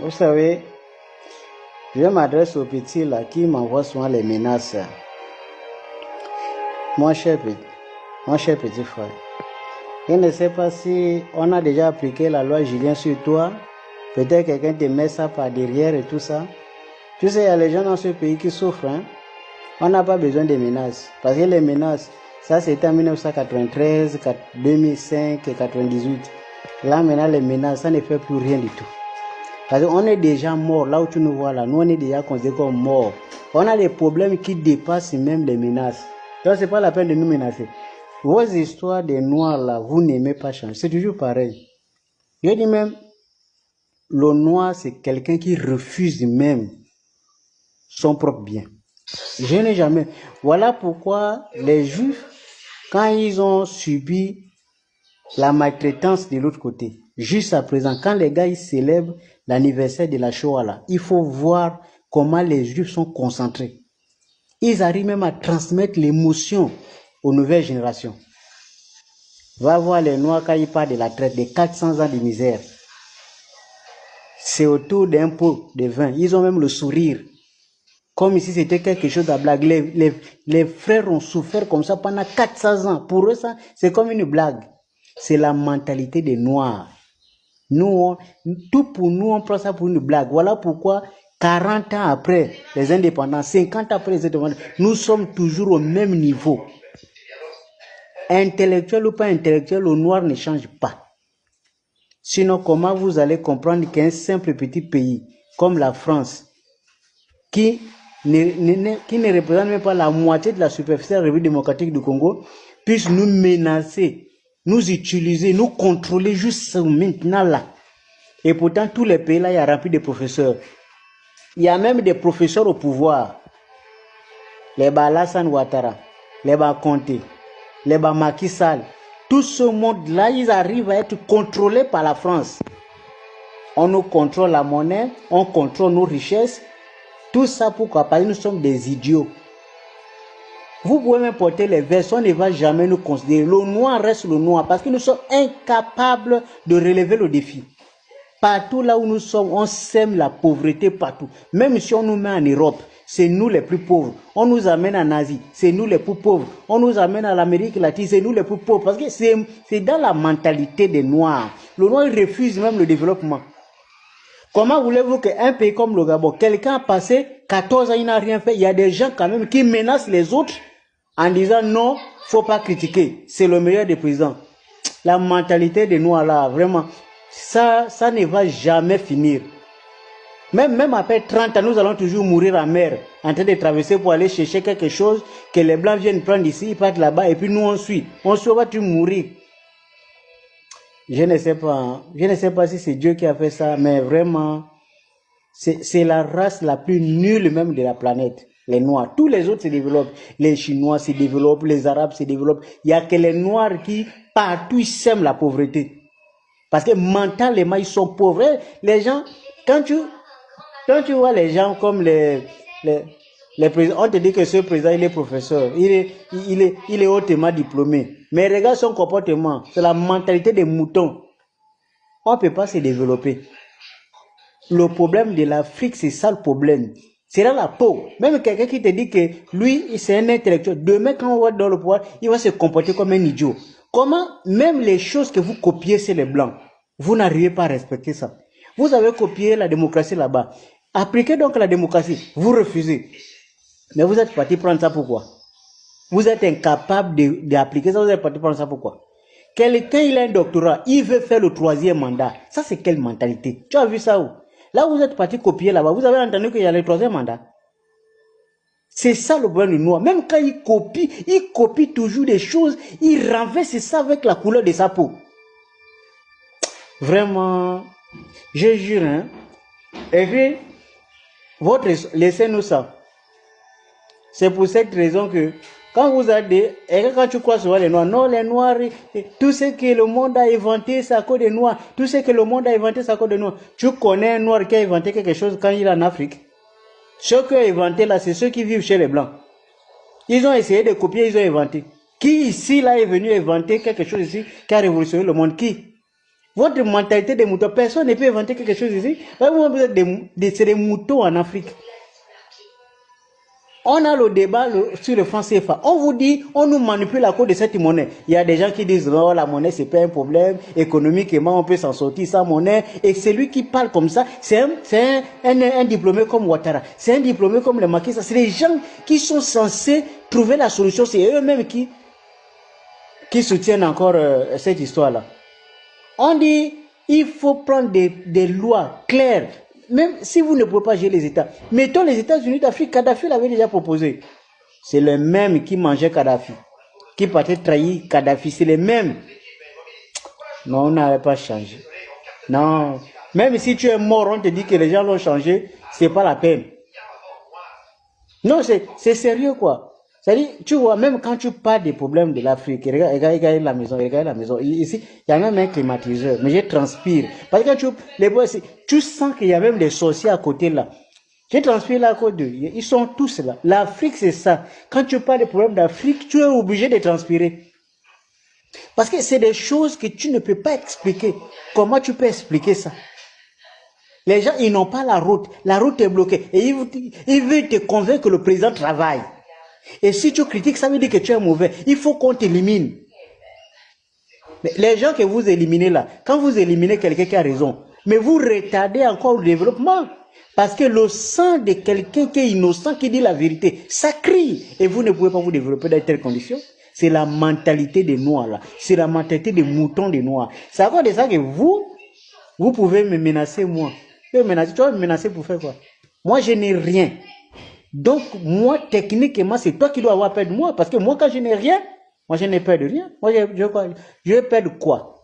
Vous savez, je m'adresse aux petits là qui m'envoient souvent les menaces. Mon cher petit frère, je ne sais pas si on a déjà appliqué la loi Julien sur toi. Peut-être quelqu'un te met ça par derrière et tout ça. Tu sais, il y a les gens dans ce pays qui souffrent. Hein? On n'a pas besoin de menaces. Parce que les menaces, ça c'était en 1993, 2005 et 98. Là maintenant, les menaces, ça ne fait plus rien du tout. Parce qu'on est déjà mort, là où tu nous vois là, nous on est déjà considérés comme morts. On a des problèmes qui dépassent même les menaces. Donc c'est pas la peine de nous menacer. Vos histoires des noirs là, vous n'aimez pas changer. C'est toujours pareil. Je dis même, le noir c'est quelqu'un qui refuse même son propre bien. Je n'ai jamais. Voilà pourquoi les juifs, quand ils ont subi la maltraitance de l'autre côté, juste à présent, quand les gars ils célèbrent l'anniversaire de la Shoah là, il faut voir comment les juifs sont concentrés. Ils arrivent même à transmettre l'émotion aux nouvelles générations. Va voir les noirs quand ils parlent de la traite, des 400 ans de misère. C'est autour d'un pot de vin. Ils ont même le sourire. Comme si c'était quelque chose de blague. Les frères ont souffert comme ça pendant 400 ans. Pour eux, ça, c'est comme une blague. C'est la mentalité des Noirs. Nous, tout pour nous, on prend ça pour une blague. Voilà pourquoi, 40 ans après les indépendances, 50 ans après les indépendances, nous sommes toujours au même niveau. Intellectuel ou pas intellectuel, le noir ne change pas. Sinon, comment vous allez comprendre qu'un simple petit pays comme la France, qui ne représente même pas la moitié de la superficie de la République démocratique du Congo, puisse nous menacer, nous utiliser, nous contrôler juste maintenant là. Et pourtant, tous les pays là, il y a rempli de professeurs. Il y a même des professeurs au pouvoir. Les Alassane Ouattara, les Conté, les Macky Sall. Tout ce monde-là, ils arrivent à être contrôlés par la France. On nous contrôle la monnaie, on contrôle nos richesses. Tout ça pourquoi? Parce que nous sommes des idiots. Vous pouvez même porter les vestes, on ne va jamais nous considérer. Le noir reste le noir parce que nous sommes incapables de relever le défi. Partout là où nous sommes, on sème la pauvreté partout. Même si on nous met en Europe, c'est nous les plus pauvres. On nous amène en Asie, c'est nous les plus pauvres. On nous amène à l'Amérique latine, c'est nous les plus pauvres. Parce que c'est dans la mentalité des Noirs. Le Noir refuse même le développement. Comment voulez-vous qu'un pays comme le Gabon, quelqu'un a passé 14 ans, il n'a rien fait. Il y a des gens quand même qui menacent les autres en disant non, faut pas critiquer. C'est le meilleur des présidents. La mentalité des Noirs là, vraiment, ça ne va jamais finir. Même après 30 ans, nous allons toujours mourir en mer, en train de traverser pour aller chercher quelque chose que les Blancs viennent prendre ici, ils partent là-bas et puis nous on suit. On suit, on va toujours mourir. Je ne sais pas si c'est Dieu qui a fait ça, mais vraiment, c'est la race la plus nulle même de la planète. Les Noirs. Tous les autres se développent. Les Chinois se développent, les Arabes se développent. Il n'y a que les Noirs qui, partout, ils sèment la pauvreté. Parce que mentalement, ils sont pauvres. Les gens, quand tu vois les gens comme les présidents, on te dit que ce président, il est professeur, il est hautement diplômé. Mais regarde son comportement, c'est la mentalité des moutons. On ne peut pas se développer. Le problème de l'Afrique, c'est ça le problème. C'est dans la peau. Même quelqu'un qui te dit que lui, c'est un intellectuel. Demain, quand on va dans le pouvoir, il va se comporter comme un idiot. Comment, même les choses que vous copiez, c'est les Blancs. Vous n'arrivez pas à respecter ça. Vous avez copié la démocratie là-bas. Appliquez donc la démocratie. Vous refusez. Mais vous êtes parti prendre ça pourquoi? Vous êtes incapable d'appliquer ça. Vous êtes parti prendre ça pourquoi? Quelqu'un, il a un doctorat. Il veut faire le 3e mandat. Ça, c'est quelle mentalité? Tu as vu ça où? Là où vous êtes parti copier là-bas, vous avez entendu qu'il y a le 3e mandat. C'est ça le problème du noir. Même quand il copie toujours des choses, il renverse ça avec la couleur de sa peau. Vraiment, je jure, hein. Et puis, laissez-nous ça. C'est pour cette raison que, quand vous avez quand tu crois sur les Noirs, non, les Noirs, tout ce que le monde a inventé, c'est à cause des Noirs. Tout ce que le monde a inventé, c'est à cause des Noirs. Tu connais un Noir qui a inventé quelque chose quand il est en Afrique? Ceux qui ont inventé là, c'est ceux qui vivent chez les Blancs. Ils ont essayé de copier, ils ont inventé. Qui ici là est venu inventer quelque chose ici qui a révolutionné le monde? Qui? Votre mentalité de mouton, personne ne peut inventer quelque chose ici. Vous êtes c'est des moutons en Afrique. On a le débat sur le franc CFA. On vous dit, on nous manipule à cause de cette monnaie. Il y a des gens qui disent, non, la monnaie, c'est pas un problème. Économiquement, on peut s'en sortir sans monnaie. Et celui qui parle comme ça, c'est un diplômé comme Ouattara. C'est un diplômé comme le Macky Sall. C'est les gens qui sont censés trouver la solution. C'est eux-mêmes qui soutiennent encore cette histoire-là. On dit, il faut prendre des lois claires. Même si vous ne pouvez pas gérer les États. Mettons les États-Unis d'Afrique, Kadhafi l'avait déjà proposé. C'est le même qui mangeait Kadhafi. Qui partait trahir Kadhafi. C'est le même. Non, on n'avait pas changé. Non. Même si tu es mort, on te dit que les gens l'ont changé, c'est pas la peine. Non, c'est sérieux quoi. C'est-à-dire, tu vois, même quand tu parles des problèmes de l'Afrique, regarde la maison, ici, il y a même un climatiseur, mais je transpire. Parce que tu sens qu'il y a même des sorciers à côté là. Je transpire là à côté d'eux. Ils sont tous là. L'Afrique, c'est ça. Quand tu parles des problèmes d'Afrique, tu es obligé de transpirer. Parce que c'est des choses que tu ne peux pas expliquer. Comment tu peux expliquer ça? Les gens, ils n'ont pas la route. La route est bloquée. Et ils veulent te convaincre que le président travaille. Et si tu critiques, ça veut dire que tu es mauvais. Il faut qu'on t'élimine. Les gens que vous éliminez là, quand vous éliminez quelqu'un qui a raison, mais vous retardez encore le développement. Parce que le sang de quelqu'un qui est innocent, qui dit la vérité, ça crie. Et vous ne pouvez pas vous développer dans telles conditions. C'est la mentalité des Noirs là. C'est la mentalité des moutons des Noirs. C'est à cause de ça que vous pouvez me menacer moi. Tu vas me menacer pour faire quoi? Moi, je n'ai rien. Donc, moi, techniquement, c'est toi qui dois avoir peur de moi. Parce que moi, quand je n'ai rien, moi, je n'ai peur de rien. Moi, je vais peur de quoi?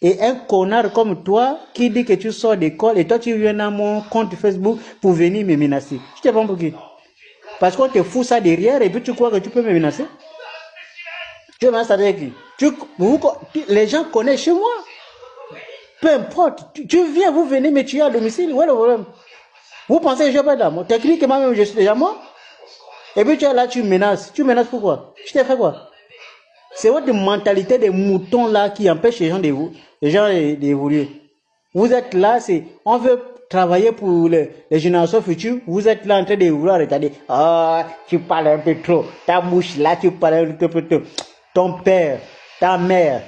Et un connard comme toi, qui dit que tu sors d'école, et toi, tu viens dans mon compte Facebook pour venir me menacer. Je te prends pour qui? Parce qu'on te fout ça derrière, et puis tu crois que tu peux me menacer? Tu veux menacer avec qui? Les gens connaissent chez moi. Peu importe. Tu viens, vous venez me tuer à domicile. Où est le problème? Vous pensez que je vais pas être là? Techniquement, même, je suis déjà mort. Et puis tu es là, tu menaces. Tu menaces pourquoi? Je t'ai fait quoi? C'est votre mentalité des moutons là qui empêche les gens d'évoluer. Vous êtes là, on veut travailler pour les générations futures. Vous êtes là en train de vouloir retarder. Ah, tu parles un peu trop. Ta bouche là, tu parles un peu trop. Ton père, ta mère,